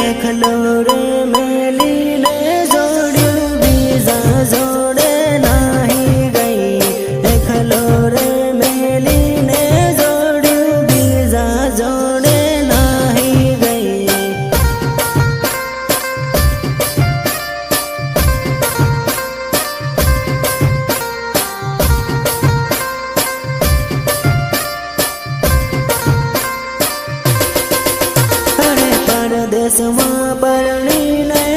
એકલો રે મેલીને જોડ્યું બીજા જોડે નાહી ગઈ એકલો રે મેલીને જોડ્યું બીજા જોડે નાહી ગઈ પરદેશમાં પરણીને